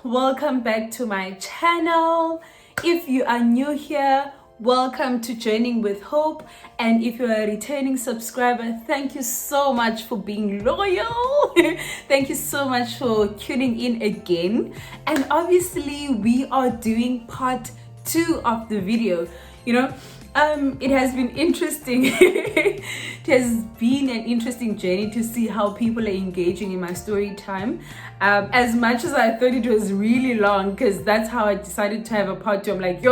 welcome back to my channel. If you are new here, welcome to Journeying with Hope, and if you're a returning subscriber, thank you so much for being loyal. Thank you so much for tuning in again. And obviously we are doing part 2 of the video. It has been interesting. It has been an interesting journey to see how people are engaging in my story time. As much as I thought it was really long, because that's how I decided to have a part 2. I'm like,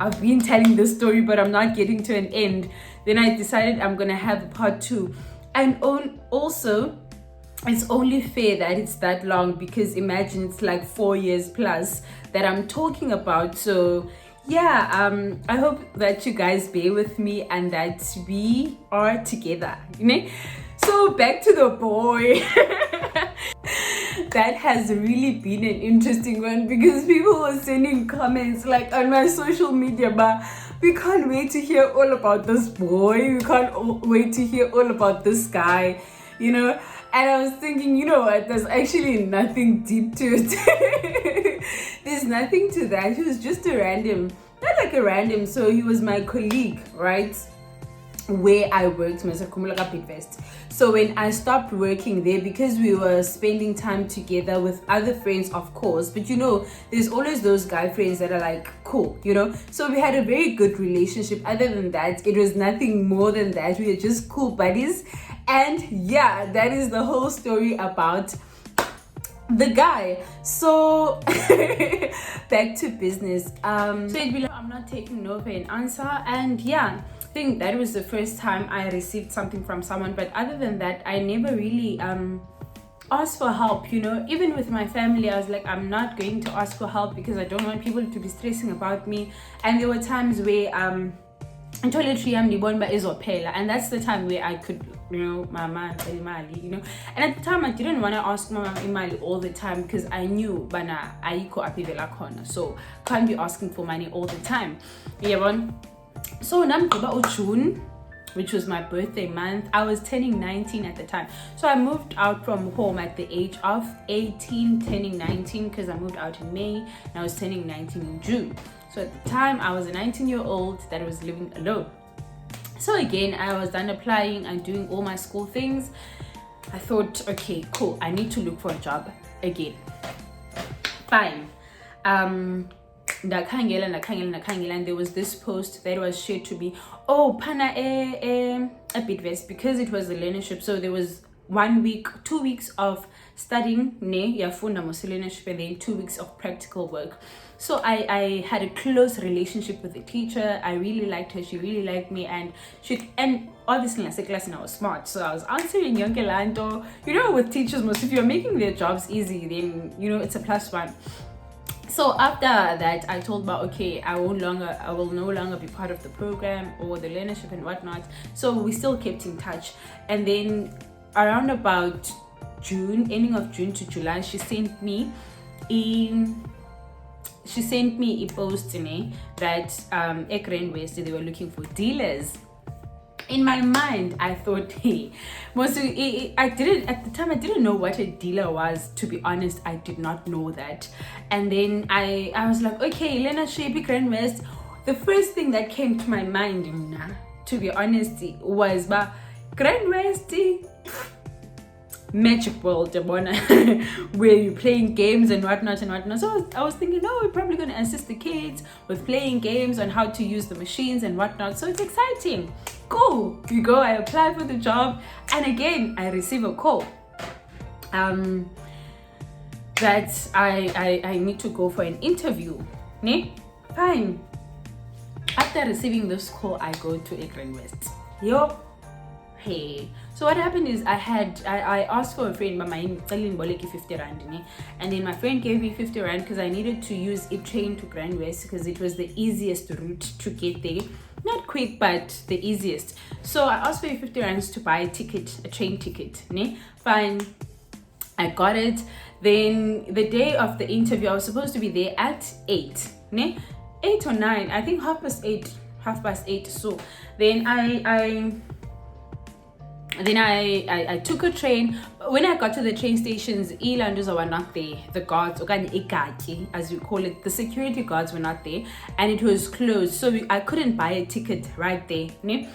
I've been telling this story, but I'm not getting to an end. Then I decided I'm gonna have a part 2. And also, it's only fair that it's that long, because imagine it's like 4 years plus that I'm talking about. So yeah, I hope that you guys bear with me and that we are together, So back to the boy. That has really been an interesting one, because people were sending comments like on my social media, but we can't wait to hear all about this boy, we can't wait to hear all about this guy, and I was thinking, what, there's actually nothing deep to it. There's nothing to that. He was just a random, not like a random, so he was my colleague, right, where I worked. So when I stopped working there, because we were spending time together with other friends, of course, but there's always those guy friends that are like cool, so we had a very good relationship. Other than that, it was nothing more than that. We were just cool buddies. And yeah, that is the whole story about the guy. So back to business. So it'd be like, I'm not taking no for an answer. And yeah, I think that was the first time I received something from someone. But other than that, I never really asked for help. Even with my family, I was like, I'm not going to ask for help because I don't want people to be stressing about me. And there were times where toiletry and that's the time where I could, mama imali, and at the time I didn't want to ask mama imali all the time, because I knew bana ayiko apivela khona, so can't be asking for money all the time. So namgqiba June, which was my birthday month, I was turning 19 at the time. So I moved out from home at the age of 18, turning 19, because I moved out in May and I was turning 19 in June. So at the time, I was a 19-year-old that was living alone. So again, I was done applying and doing all my school things. I thought, okay, cool, I need to look for a job again. Fine. Ndakhangela, and there was this post that was shared to me. Oh, pana a Bidvest, because it was a learnership. So there was 1 week, 2 weeks of studying, yafunda mos learnership, and then 2 weeks of practical work. So I had a close relationship with the teacher. I really liked her. She really liked me, and obviously in class, and I was smart, so I was answering yonke lanto. With teachers, most if you're making their jobs easy, then it's a +1. So after that, I told her, okay, I will no longer be part of the program or the learnership and whatnot. So we still kept in touch, and then around about June, ending of June to July, she sent me a post to me that Ekren West, they were looking for dealers. In my mind, I thought, hey, I didn't know what a dealer was, to be honest. I did not know that. And then I was like, okay, Lena Shebi Grand West. The first thing that came to my mind, to be honest, was Grand West Magic World, where you're playing games and whatnot. So I was thinking, we're probably going to assist the kids with playing games on how to use the machines and whatnot. So it's exciting. Cool. You go, I apply for the job, and again I receive a call that I need to go for an interview. Fine. After receiving this call, I go to Ekren West. Hey, so what happened is I asked for a friend, but my 50 rand, and then my friend gave me 50 rand because I needed to use a train to Grand West, because it was the easiest route to get there. Not quick, but the easiest. So I asked for 50 rands to buy a train ticket. Fine, I got it. Then the day of the interview, I was supposed to be there at 8, 8 or 9, I think half past 8. So then I Then I took a train. When I got to the train stations, Ilandus were not there. The guards, as you call it, the security guards were not there, and it was closed. So I couldn't buy a ticket right there. Ne?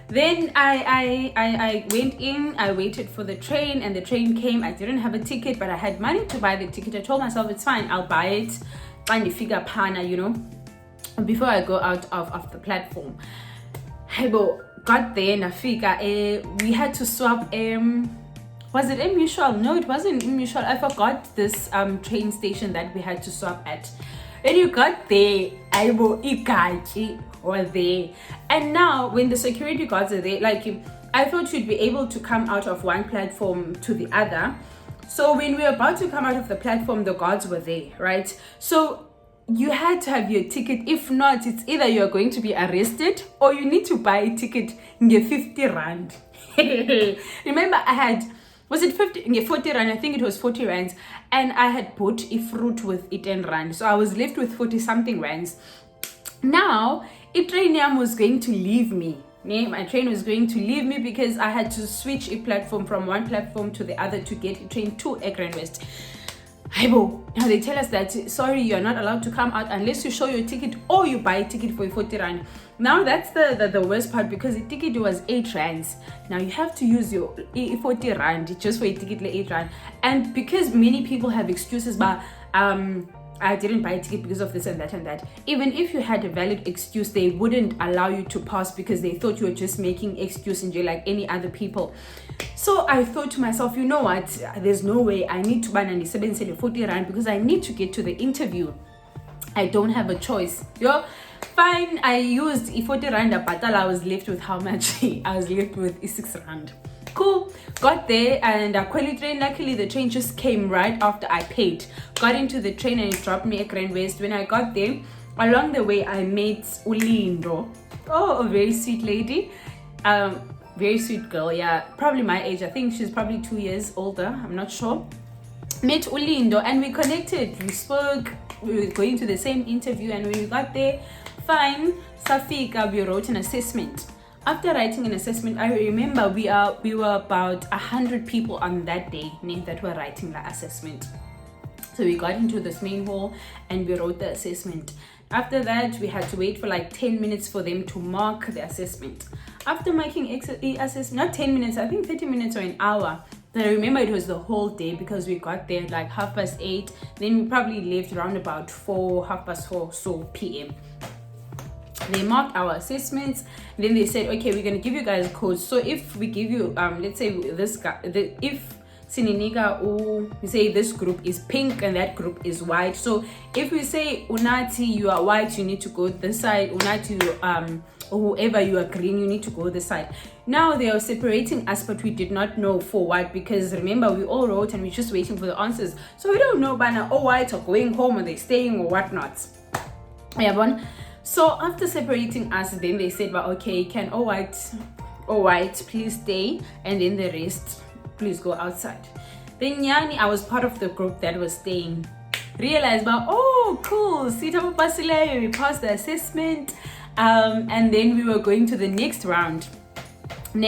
Then I went in, I waited for the train, and the train came. I didn't have a ticket, but I had money to buy the ticket. I told myself, it's fine, I'll buy it. And you figure pana, before I go out of the platform. Got there, Nafika, we had to swap, was it in Mutual? No, it wasn't in Mutual. I forgot this train station that we had to swap at. When you got there, Ikachi were there. And now, when the security guards are there, like, I thought you'd be able to come out of one platform to the other. So when we were about to come out of the platform, the guards were there, right? So you had to have your ticket. If not, it's either you're going to be arrested or you need to buy a ticket and get 50 rand. Remember, I had, was it 40 rand? I think it was 40 rands. And I had bought a fruit with 10 rand. So I was left with 40 something rands. Now, a train was going to leave me. My train was going to leave me because I had to switch a platform from one platform to the other to get a train to Ekran West. Now they tell us that, sorry, you're not allowed to come out unless you show your ticket or you buy a ticket for 40 rand. Now that's the worst part, because the ticket was 8 rands. Now you have to use your 40 rand just for a ticket, like 8 rand. And because many people have excuses, but I didn't buy a ticket because of this and that and that. Even if you had a valid excuse, they wouldn't allow you to pass because they thought you were just making excuse and you're like any other people. So I thought to myself, you know what? There's no way. I need to buy 40 rand because I need to get to the interview. I don't have a choice. Fine. I used 40 rand, but I was left with how much? I was left with 6 rand. Cool. Got there and Kweli train. Luckily, the train just came right after I paid. Got into the train and it dropped me at Grand West. When I got there, along the way, I met Ulindo. Oh, a very sweet lady. Very sweet girl. Yeah, probably my age. I think she's probably 2 years older. I'm not sure. Met Ulindo and we connected. We spoke. We were going to the same interview, and when we got there, fine. Safika, we wrote an assessment. After writing an assessment, I remember we were about 100 people on that day that were writing the assessment. So we got into this main hall and we wrote the assessment. After that, we had to wait for like 10 minutes for them to mark the assessment. After marking assessment, not 10 minutes, I think 30 minutes or an hour. But I remember it was the whole day because we got there like 8:30. Then we probably left around about 4:30 so p.m. They marked our assessments. Then they said, okay, we're going to give you guys codes. So if we give you, let's say this guy, if Sininiga, we say this group is pink and that group is white. So if we say Unati, you are white, you need to go this side. Unati, or whoever you are green, you need to go this side. Now they are separating us, but we did not know for what, because remember we all wrote and we're just waiting for the answers. So we don't know by now, white are going home or they're staying or whatnot. Yeah, so after separating us, then they said, well, okay, can all white please stay, and then the rest please go outside. Then Yani, I was part of the group that was staying. Realized, well, oh cool, Sita Basile, we passed the assessment, and then we were going to the next round. And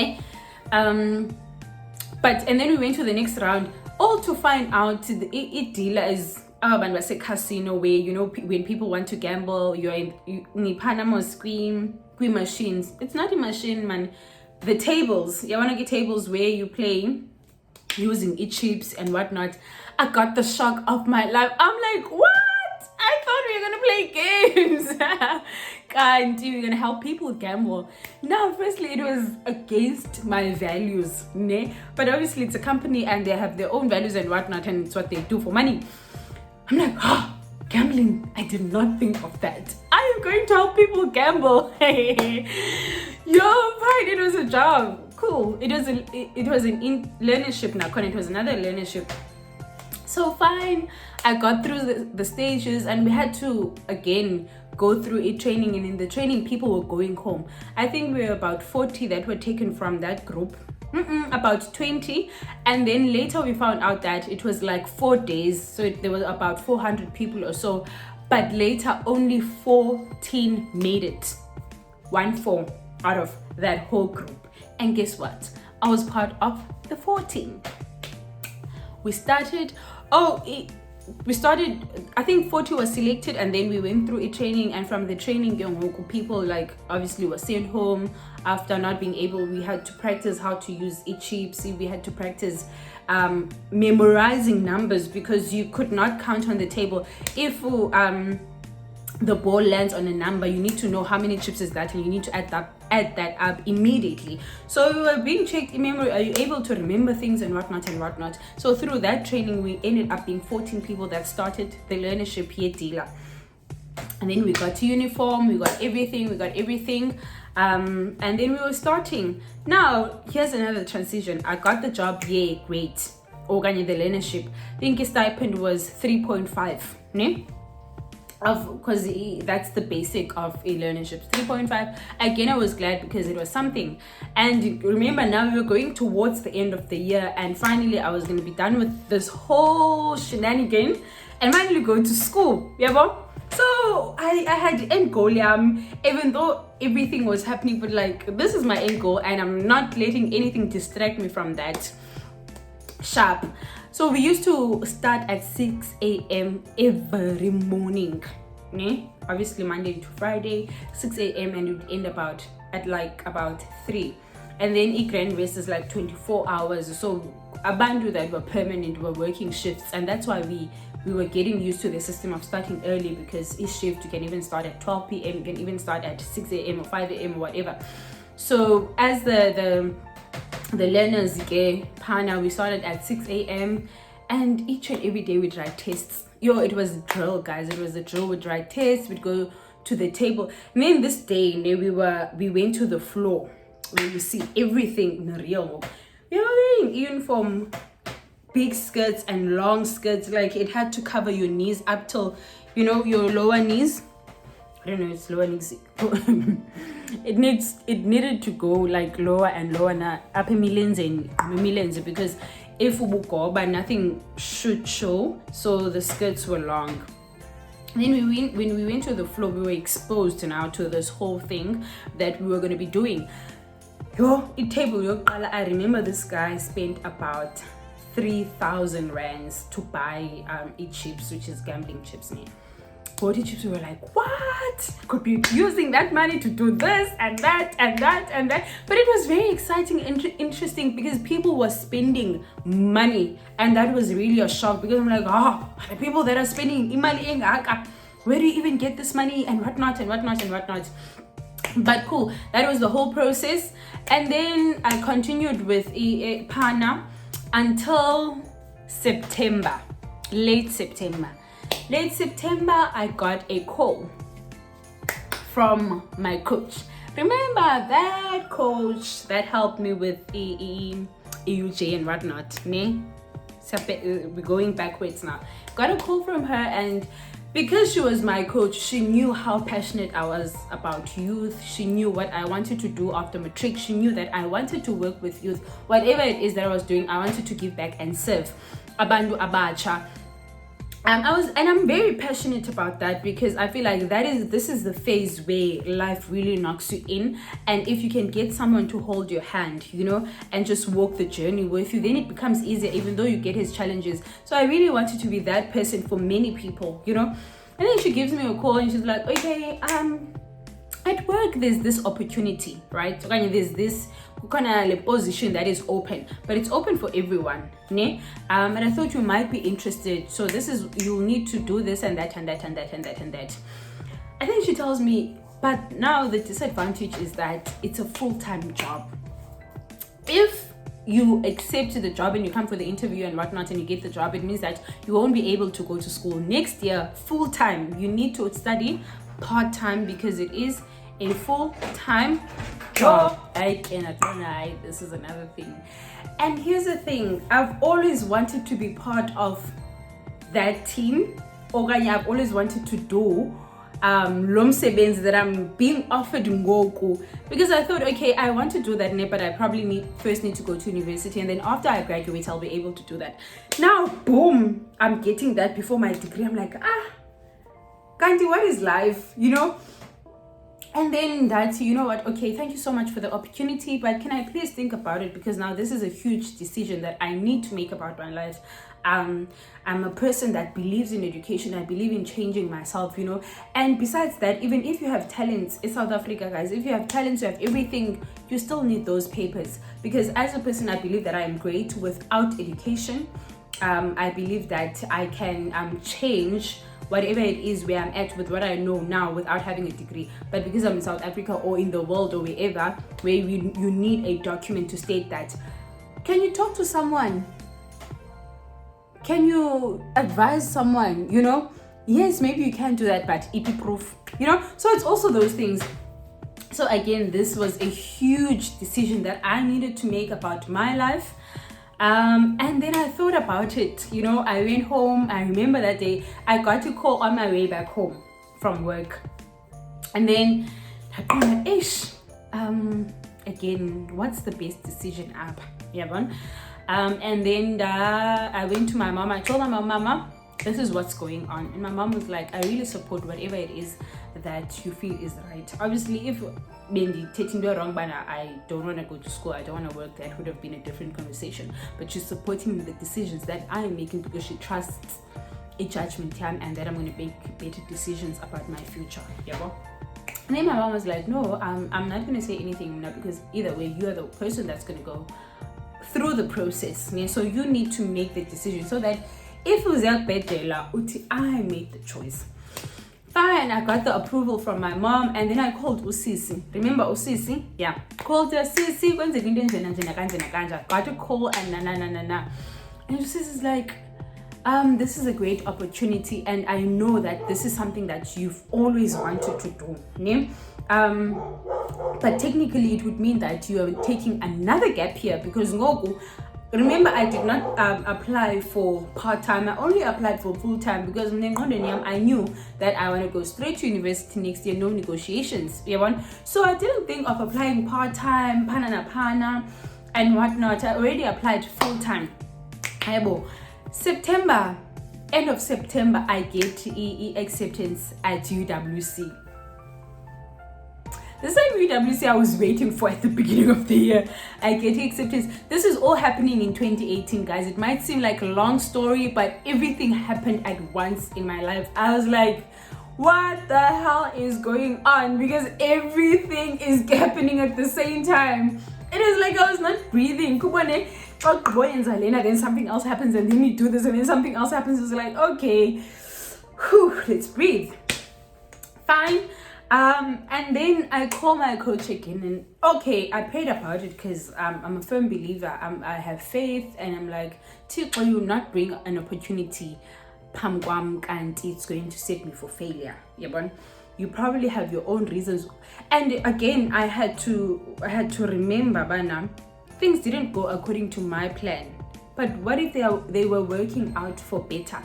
then we went to the next round, all to find out the dealer is a casino where, you know, when people want to gamble, you're in Panama Queen machines. It's not a machine, man. The tables, you want to get tables where you play using chips and whatnot. I got the shock of my life. I'm like, what? I thought we were gonna play games. Can't you? We're gonna help people gamble. Now, firstly, it was against my values, ne? But obviously, it's a company and they have their own values and whatnot, and it's what they do for money. I'm like, gambling. I did not think of that. I am going to help people gamble. Yo, fine. It was a job. Cool. It was an learnership now. It was another learnership. So fine. I got through the stages, and we had to again go through a training, and in the training people were going home. I think we were about 40 that were taken from that group. About 20, and then later we found out that it was like 4 days, so there was about 400 people or so, but later only 14 made it. 14 out of that whole group. And guess what? I was part of the 14. We started, I think 40 was selected, and then we went through a training, and from the training, people like obviously were sent home after not being able. We had to practice how to use chips. We had to practice memorizing numbers, because you could not count on the table. If the ball lands on a number, you need to know how many chips is that, and you need to add that up immediately. So we were being checked in memory, are you able to remember things and whatnot. So through that training, we ended up being 14 people that started the learnership here dealer. And then we got to uniform, we got everything, and then we were starting. Now here's another transition. I got the job, yeah, great. Organize the learnership, I think his stipend was 3.5, ne? Because that's the basic of a learnership, 3.5. Again, I was glad because it was something. And remember, now we were going towards the end of the year, and finally I was going to be done with this whole shenanigan and finally go to school. Yeah, so I had end goal, even though everything was happening, but like, this is my end goal, and I'm not letting anything distract me from that. Sharp. So we used to start at 6 a.m. every morning, ne? Obviously Monday to Friday, 6 a.m. and it would end about 3. And then grand rest is like 24 hours. So Abandu that were permanent were working shifts, and that's why we were getting used to the system of starting early, because each shift you can even start at 12 p.m. you can even start at 6 a.m. or 5 a.m. or whatever. So as the learners Pana, we started at 6 a.m. and each and every day we'd write tests. It was a drill, guys. It was a drill. We'd write tests, we'd go to the table. And then this day we went to the floor where you see everything real. We were wearing uniform, big skirts and long skirts, like it had to cover your knees up till your lower knees. I don't know, it's lower knees. it needed to go like lower and lower now, upper millions and millions, because if we go but nothing should show, so the skirts were long. Then when we went to the floor, we were exposed now to this whole thing that we were going to be doing. I remember this guy spent about 3,000 rands to buy chips, which is gambling chips. 40 chips, we were like, what? Could be using that money to do this and that and that and that. But it was very exciting and interesting, because people were spending money, and that was really a shock, because I'm like, the people that are spending imali, where do you even get this money and whatnot. But cool, that was the whole process. And then I continued with Pana until September, late September, I got a call from my coach. Remember that coach that helped me with EUJ and whatnot, ne? We're going backwards now. Got a call from her, and because she was my coach, she knew how passionate I was about youth. She knew what I wanted to do after Matric. She knew that I wanted to work with youth. Whatever it is that I was doing, I wanted to give back and serve Abandu Abacha. I'm very passionate about that, because I feel like this is the phase where life really knocks you in, and if you can get someone to hold your hand, and just walk the journey with you, then it becomes easier, even though you get his challenges. So I really wanted to be that person for many people, And then she gives me a call and she's like, okay, at work there's this opportunity, right? There's this kind of position that is open, but it's open for everyone, ne? And I thought you might be interested. So you'll need to do this and that and that and that and that and that. I think she tells me, but now the disadvantage is that it's a full-time job. If you accept the job and you come for the interview and whatnot and you get the job, it means that you won't be able to go to school next year full-time. You need to study part-time, because it is a full-time job. I cannot deny, this is another thing. And here's the thing, I've always wanted to be part of that team. I've always wanted to do lomsebenzi that I'm being offered ngoku, because I thought, okay, I want to do that, but I probably first need to go to university, and then after I graduate I'll be able to do that. Now boom, I'm getting that before my degree. I'm like, Kanti, what is life, And then that's, you know what, okay, thank you so much for the opportunity, but can I please think about it, because now this is a huge decision that I need to make about my life. I'm a person that believes in education. I believe in changing myself, you know. And besides that, even if you have talents in South Africa, guys, if you have talents, you have everything, you still need those papers. Because as a person, I believe that I am great without education. I believe that I can change whatever it is where I'm at with what I know now without having a degree. But because I'm in South Africa or in the world or wherever, where you need a document to state that, can you talk to someone? Can you advise someone? You know, yes, maybe you can do that, but EP proof, you know. So it's also those things. So again, this was a huge decision that I needed to make about my life. And then I thought about it, you know. I went home. I remember that day I got a call on my way back home from work, and then again, what's the best decision app? Yeah, and then I went to my mom. I told my mom, Mama, this is what's going on. And my mom was like, I really support whatever it is that you feel is right. Obviously, if taking the wrong banner, I don't want to go to school, I don't want to work, that would have been a different conversation. But she's supporting the decisions that I'm making because she trusts a judgment time and that I'm going to make better decisions about my future. Yeah, and then my mom was like, no, I'm not going to say anything now, because either way, you're the person that's going to go through the process. Yeah? So you need to make the decision, so that if it was I made the choice. Fine, I got the approval from my mom, and then I called Usisi. Remember Usisi? Yeah. Called her, Sisi, got a call and na. And Usisi's like, this is a great opportunity, and I know that this is something that you've always wanted to do. Yeah? But technically it would mean that you are taking another gap here, because Ngoku, remember, I did not apply for part-time. I only applied for full-time because I knew that I want to go straight to university next year, no negotiations. So I didn't think of applying part-time, pana and whatnot. I already applied full-time. September, end of September, I get acceptance at UWC. The same UWC I was waiting for at the beginning of the year, I get acceptance. This is all happening in 2018, guys. It might seem like a long story, but everything happened at once in my life. I was like, what the hell is going on? Because everything is happening at the same time. It is like I was not breathing. Then something else happens, and then you do this, and then something else happens. It's like, okay, whew, let's breathe. Fine. And then I call my coach again, and okay, I prayed about it, because I'm a firm believer. I have faith, and I'm like, Tiko, you not bring an opportunity, and it's going to set me for failure. You probably have your own reasons. And again, I had to remember, Bana, things didn't go according to my plan. But what if they were working out for better?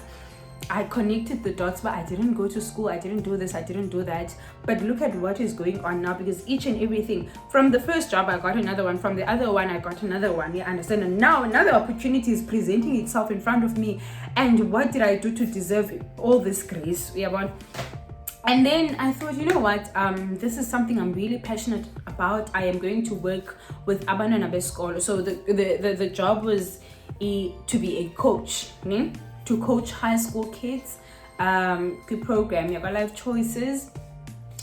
I connected the dots, but I didn't go to school, I didn't do this, I didn't do that. But look at what is going on now, because each and everything, from the first job I got another one, from the other one I got another one, you understand? And now another opportunity is presenting itself in front of me. And what did I do to deserve all this grace? And then I thought, you know what, this is something I'm really passionate about. I am going to work with Abana Beskolo. So the job was to be a coach, to coach high school kids. The program, Life Choices,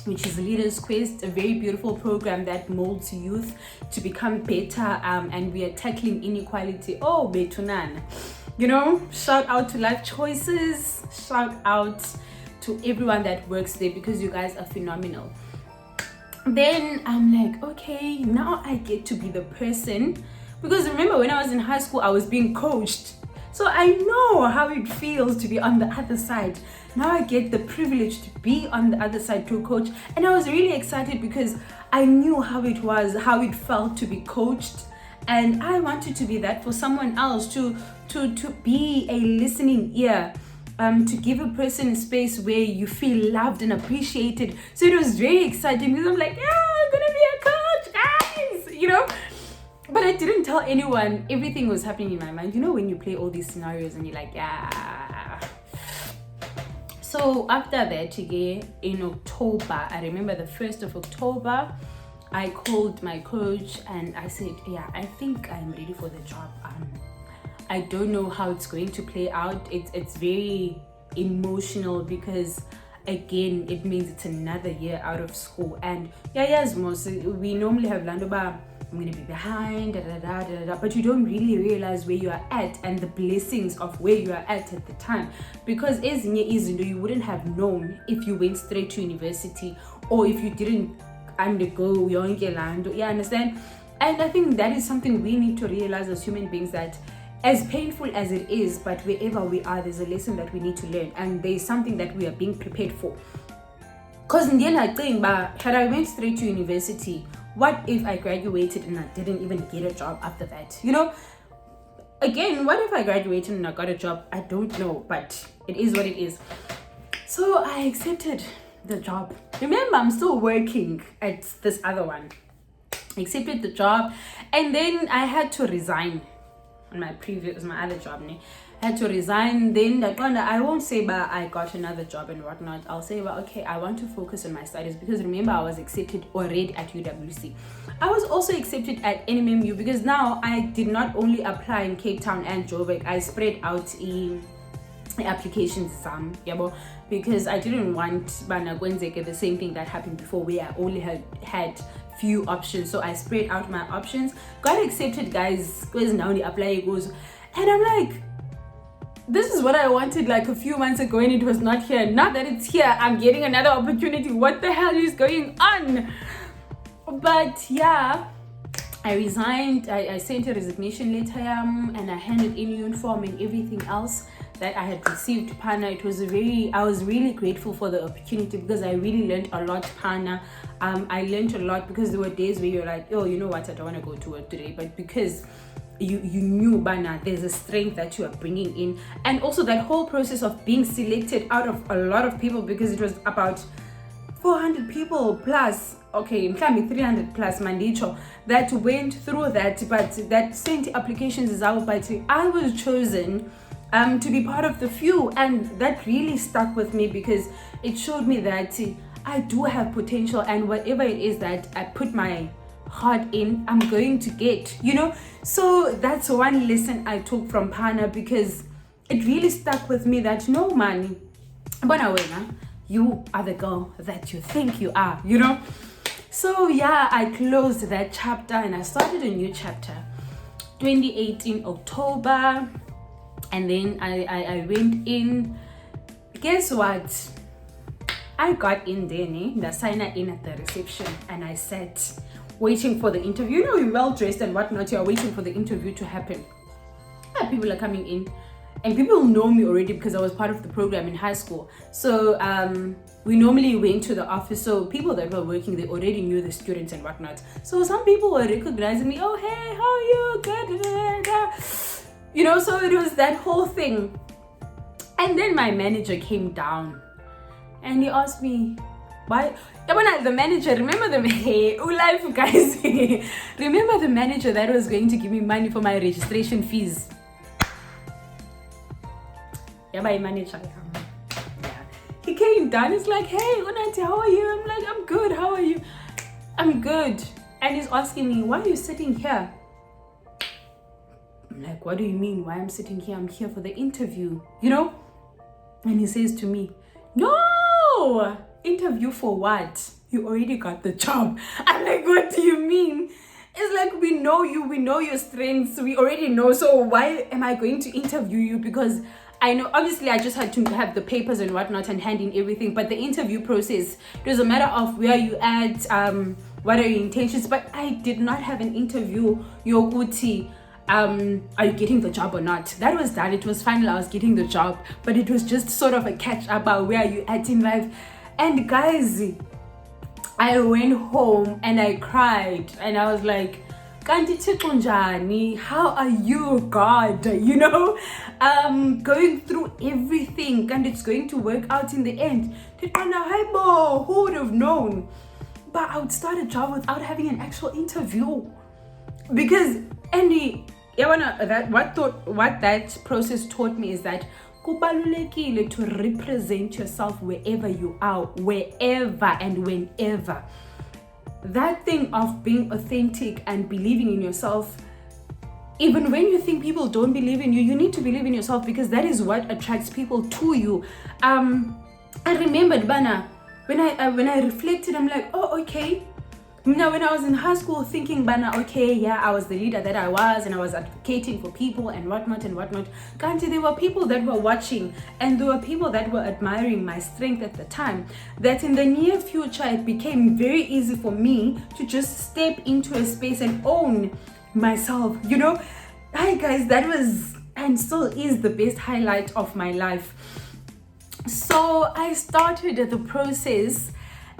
which is Leaders Quest, a very beautiful program that molds youth to become better, and we are tackling inequality. Oh, betunan. Shout out to Life Choices, shout out to everyone that works there, because you guys are phenomenal. Then I'm like, okay, now I get to be the person, because remember when I was in high school, I was being coached. So I know how it feels to be on the other side. Now I get the privilege to be on the other side to coach. And I was really excited because I knew how it was, how it felt to be coached. And I wanted to be that for someone else, to be a listening ear, to give a person a space where you feel loved and appreciated. So it was very exciting, because I'm like, yeah, I'm gonna be a coach, guys, But I didn't tell anyone. Everything was happening in my mind. When you play all these scenarios and you're like, yeah. So So after that, again, in October, I remember the 1st of October, I called my coach and I said, yeah, I think I'm ready for the job. I don't know how it's going to play out. It's very emotional because, again, it means it's another year out of school. And yes, most we normally have Landoba, I'm gonna be behind, but you don't really realize where you are at and the blessings of where you are at the time. Because as you wouldn't have known if you went straight to university or if you didn't undergo yonke lando. You understand? And I think that is something we need to realize as human beings, that as painful as it is, but wherever we are, there's a lesson that we need to learn, and there's something that we are being prepared for. Because in the end, I think, had I went straight to university, what if I graduated and I didn't even get a job after that? Again, what if I graduated and I got a job? I don't know, but it is what it is. So I accepted the job. Remember, I'm still working at this other one. I accepted the job, and then I had to resign on my other job. I had to resign. Then I won't say I got another job and whatnot. I'll say okay, I want to focus on my studies, because remember, I was accepted already at UWC. I was also accepted at NMMU, because now I did not only apply in Cape Town and Joburg, I spread out in applications because I didn't want the same thing that happened before, where I only had few options. So I spread out my options, got accepted, guys. Now the apply goes, and I'm like, this is what I wanted like a few months ago, and it was not here. Now that it's here, I'm getting another opportunity. What the hell is going on? But yeah, I resigned. I sent a resignation letter, and I handed in uniform and everything else that I had received. Pana, I was really grateful for the opportunity, because I really learned a lot. Pana, I learned a lot, because there were days where you're like, oh, you know what, I don't want to go to work today, but because you knew Bana, there's a strength that you are bringing in. And also that whole process of being selected out of a lot of people, because it was about 400 people plus, okay, 300 plus mandicho that went through that, but that sent applications is out. But I was chosen to be part of the few, and that really stuck with me, because it showed me that I do have potential, and whatever it is that I put my heart in, I'm going to get, So that's one lesson I took from Pana, because it really stuck with me that no man, you are the girl that you think you are, So yeah, I closed that chapter and I started a new chapter, 2018 October. And then I went in. Guess what? I got in there, the signer in at the reception, and I sat waiting for the interview. You're well dressed and whatnot, you're waiting for the interview to happen. People are coming in, and people know me already because I was part of the program in high school. So we normally went to the office, so people that were working, they already knew the students and whatnot. So some people were recognizing me. Oh, hey, how are you? Good. So it was that whole thing. And then my manager came down and he asked me, why? The manager, remember life guys, remember the manager that was going to give me money for my registration fees? My manager. Yeah. He came down, he's like, hey, Unanti, how are you? I'm like, I'm good, how are you? I'm good. And he's asking me, why are you sitting here? I'm like, what do you mean? Why I'm sitting here? I'm here for the interview, And he says to me, no, interview for what? You already got the job. I'm like, what do you mean? It's like, we know you, we know your strengths, we already know. So why am I going to interview you? Because I know, obviously, I just had to have the papers and whatnot and hand in everything. But the interview process, it was a matter of where you at, what are your intentions. But I did not have an interview, your Uti. Are you getting the job or not? That was done. It was final. I was getting the job, but it was just sort of a catch up about where are you at in life. And guys, I went home and I cried and I was like, Kanti Tikunjani, how are you, God? Going through everything, and it's going to work out in the end. Who would have known? But I would start a job without having an actual interview, because what that process taught me is that kubalulekile to represent yourself wherever you are, wherever and whenever. That thing of being authentic and believing in yourself, even when you think people don't believe in you, you need to believe in yourself, because that is what attracts people to you. I remembered, Bana, when I reflected, I'm like, oh, okay. Now, when I was in high school thinking, Bana, okay, yeah, I was the leader that I was, and I was advocating for people and whatnot and whatnot. Kanti, there were people that were watching, and there were people that were admiring my strength at the time, that in the near future, it became very easy for me to just step into a space and own myself, you know. Hi guys, that was and still is the best highlight of my life. So I started the process,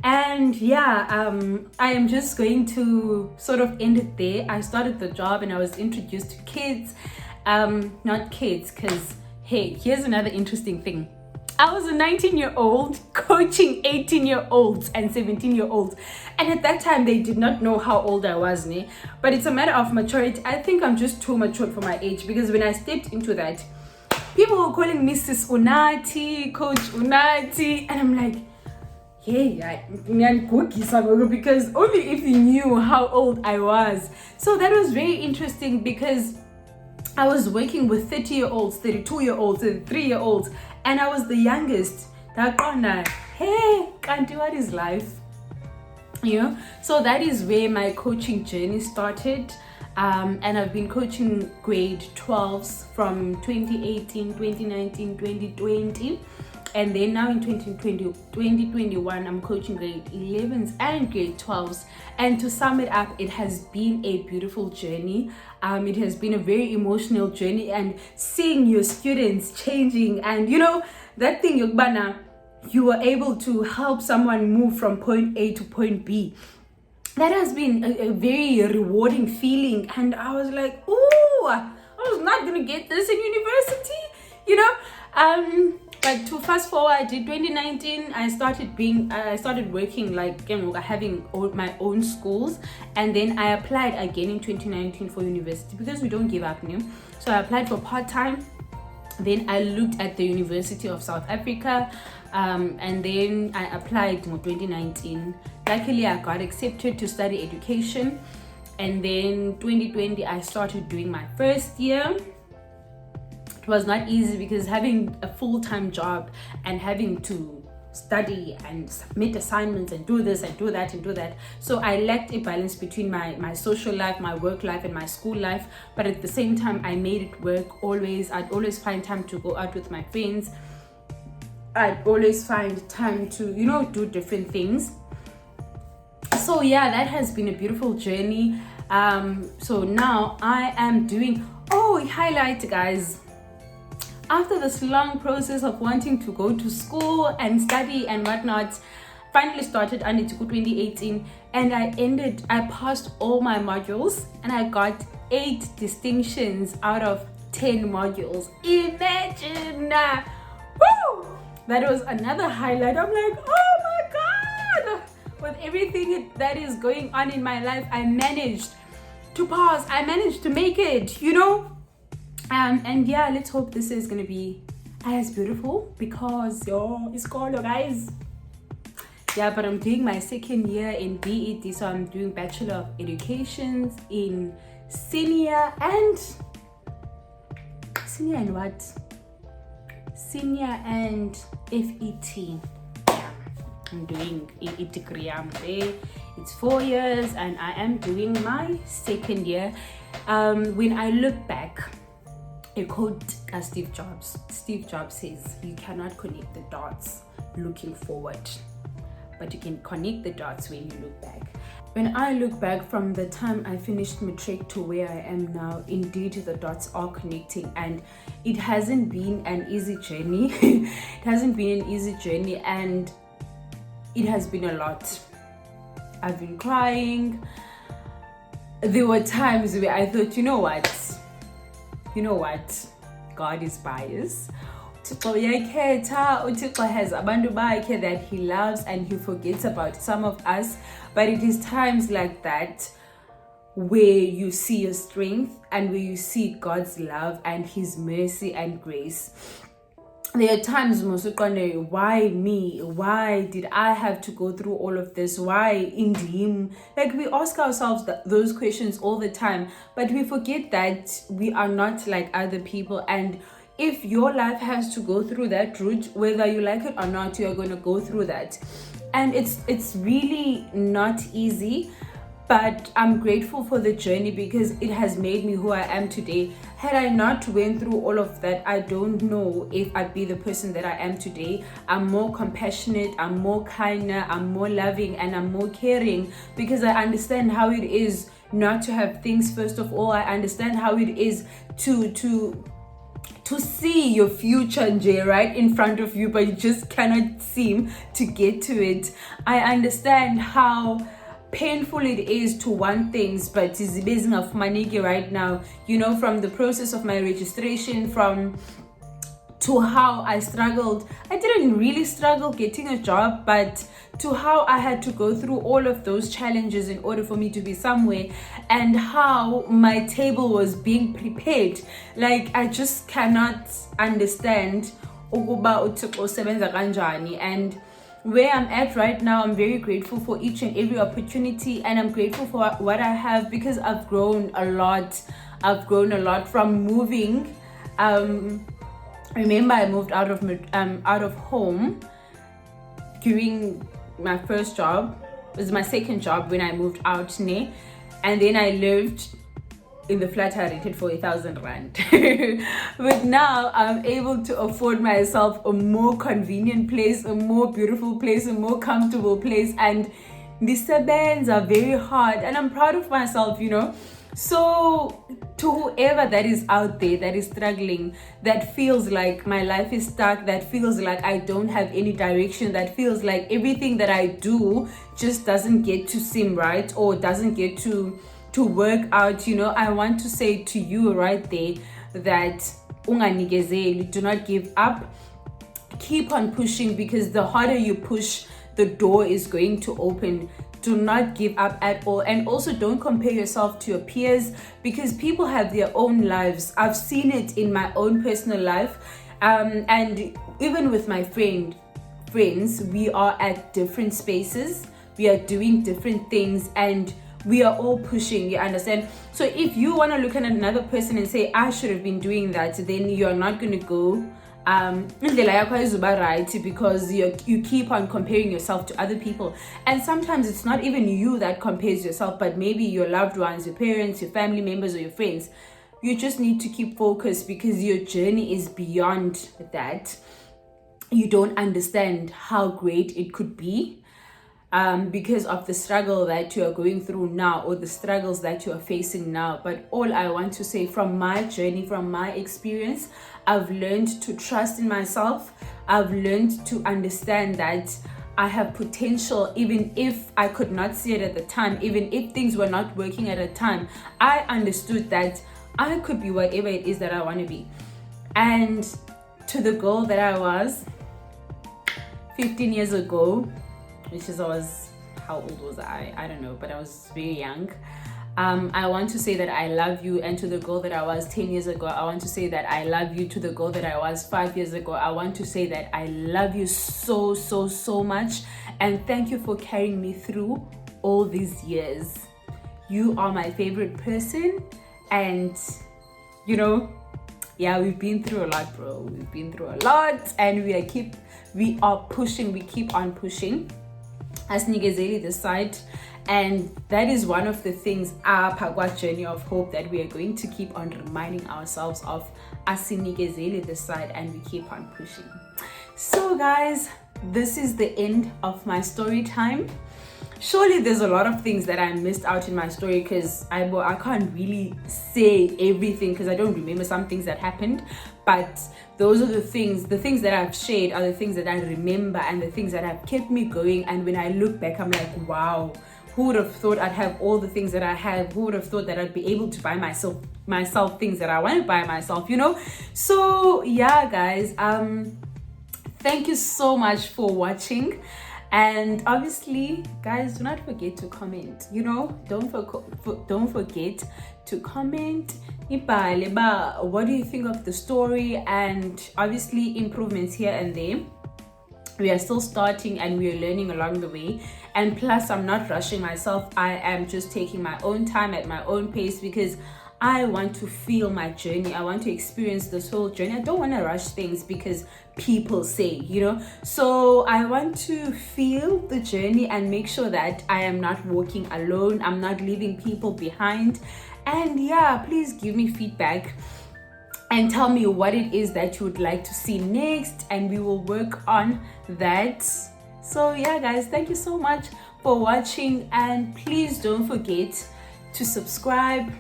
and yeah, I am just going to sort of end it there. I started the job and I was introduced to kids, not kids, because hey, here's another interesting thing. I was a 19-year-old coaching 18-year-olds and 17-year-olds. And at that time, they did not know how old I was, ne? But it's a matter of maturity. I think I'm just too mature for my age, because when I stepped into that, people were calling me Sis Unati, Coach Unati. And I'm like, yeah, because only if you knew how old I was. So that was very interesting, because I was working with 30-year-olds, 32-year-olds, 33-year-olds, and I was the youngest. Hey, Kanti, what is life? You know, so that is where my coaching journey started. And I've been coaching grade 12s from 2018, 2019, 2020. And then now in 2021, I'm coaching grade 11s and grade 12s. And to sum it up, it has been a beautiful journey. It has been a very emotional journey, and seeing your students changing, and you know, that thing, Yogbana, you were able to help someone move from point A to point B. That has been a very rewarding feeling. And I was like, ooh, I was not going to get this in university, you know. But to fast forward to 2019, I started working, like, you know, having my own schools, and then I applied again in 2019 for university, because we don't give up, you know? So I applied for part-time. Then I looked at the University of South Africa, and then I applied in 2019. Luckily, I got accepted to study education, and then 2020 I started doing my first year. It was not easy, because having a full-time job and having to study and submit assignments and do this and do that and do that, so I lacked a balance between my social life, my work life, and my school life. But at the same time, I made it work. I'd always find time to go out with my friends. I'd always find time to, you know, do different things. So yeah, that has been a beautiful journey. So now I am doing highlight, guys. After this long process of wanting to go to school and study and whatnot, finally started Anituku 2018, and I passed all my modules, and I got 8 distinctions out of 10 modules. Imagine! Woo! That was another highlight. I'm like, oh my God! With everything that is going on in my life, I managed to pass. I managed to make it, you know? And yeah, let's hope this is gonna be as beautiful, because it's called, guys. Yeah, but I'm doing my second year in BEd, so I'm doing Bachelor of Education in senior and what? Senior and FET. Yeah, I'm doing a degree. I'm there. It's 4 years, and I am doing my second year. When I look back, a quote by Steve Jobs. Steve Jobs says, you cannot connect the dots looking forward, but you can connect the dots when you look back. When I look back from the time I finished Matric to where I am now, indeed the dots are connecting, and it hasn't been an easy journey. It hasn't been an easy journey, and it has been a lot. I've been crying. There were times where I thought, you know what, God is biased. Uthixo has abantu bakhe that he loves, and he forgets about some of us. But it is times like that where you see your strength, and where you see God's love and his mercy and grace. there are times Musukane, why me? Why did I have to go through all of this? Why Indim? Like, we ask ourselves those questions all the time, but we forget that we are not like other people. And if your life has to go through that route, whether you like it or not, you are going to go through that. And it's really not easy. But I'm grateful for the journey because it has made me who I am today. Had I not went through all of that, I don't know if I'd be the person that I am today. I'm more compassionate, I'm more kinder, I'm more loving, and I'm more caring because I understand how it is not to have things. First of all, I understand how it is to see your future, right, in front of you, but you just cannot seem to get to it. I understand how painful it is to want things, but it's basing of money right now, from the process of my registration, to how I struggled. I didn't really struggle getting a job, but to how I had to go through all of those challenges in order for me to be somewhere, and how my table was being prepared. Like, I just cannot understand ukuba uThixo usebenza kanjani. And where I'm at right now, I'm very grateful for each and every opportunity, and I'm grateful for what I have because I've grown a lot. I've grown a lot from moving. Remember, I moved out of home during my first job. It was my second job when I moved out, and then I lived in the flat I rented for 1,000 rand. But now I'm able to afford myself a more convenient place, a more beautiful place, a more comfortable place, and the sebenza are very hard, and I'm proud of myself, So to whoever that is out there that is struggling, that feels like my life is stuck, that feels like I don't have any direction, that feels like everything that I do just doesn't get to seem right or doesn't get to work out, I want to say to you right there that unganigezeli, do not give up, keep on pushing, because the harder you push, the door is going to open. Do not give up at all. And also, don't compare yourself to your peers, because people have their own lives. I've seen it in my own personal life, and even with my friends, we are at different spaces, we are doing different things, and we are all pushing, you understand? So if you want to look at another person and say, I should have been doing that, then you're not going to go because you keep on comparing yourself to other people. And sometimes it's not even you that compares yourself, but maybe your loved ones, your parents, your family members, or your friends. You just need to keep focused because your journey is beyond that. You don't understand how great it could be. Because of the struggle that you are going through now, or the struggles that you are facing now. But all I want to say, from my journey, from my experience, I've learned to trust in myself. I've learned to understand that I have potential, even if I could not see it at the time, even if things were not working at a time. I understood that I could be whatever it is that I want to be. And to the girl that I was 15 years ago, which is, how old was I? I don't know, but I was very young. I want to say that I love you. And to the girl that I was 10 years ago, I want to say that I love you. To the girl that I was 5 years ago, I want to say that I love you so, so, so much. And thank you for carrying me through all these years. You are my favorite person. And, we've been through a lot, bro. We've been through a lot. And we are pushing. We keep on pushing. Asinigezeli this side, and that is one of the things, our Pagwa journey of hope, that we are going to keep on reminding ourselves of. Asinigezeli this side, and we keep on pushing. So guys, this is the end of my story time. Surely there's a lot of things that I missed out in my story, because I can't really say everything because I don't remember some things that happened, but those are the things that I've shared are the things that I remember and the things that have kept me going. And when I look back, I'm like, wow, who would have thought I'd have all the things that I have? Who would have thought that I'd be able to buy myself things that I want to buy myself, So yeah, guys, thank you so much for watching. And obviously, guys, do not forget to comment. Don't forget to comment. What do you think of the story? And obviously, improvements here and there. We are still starting and we are learning along the way. And plus, I'm not rushing myself. I am just taking my own time at my own pace because I want to feel my journey. I want to experience this whole journey. I don't want to rush things because people say, So I want to feel the journey and make sure that I am not walking alone. I'm not leaving people behind. And yeah, please give me feedback and tell me what it is that you would like to see next, and we will work on that. So yeah, guys, thank you so much for watching, and please don't forget to subscribe.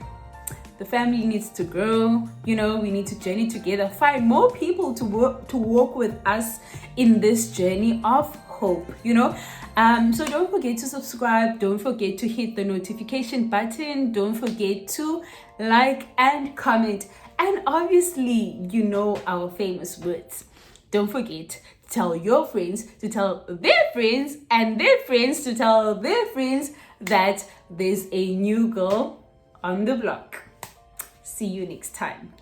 The family needs to grow. We need to journey together, find more people to walk with us in this journey of hope. So don't forget to subscribe, don't forget to hit the notification button, don't forget to like and comment. And obviously, our famous words. Don't forget to tell your friends to tell their friends and their friends to tell their friends that there's a new girl on the block. See you next time.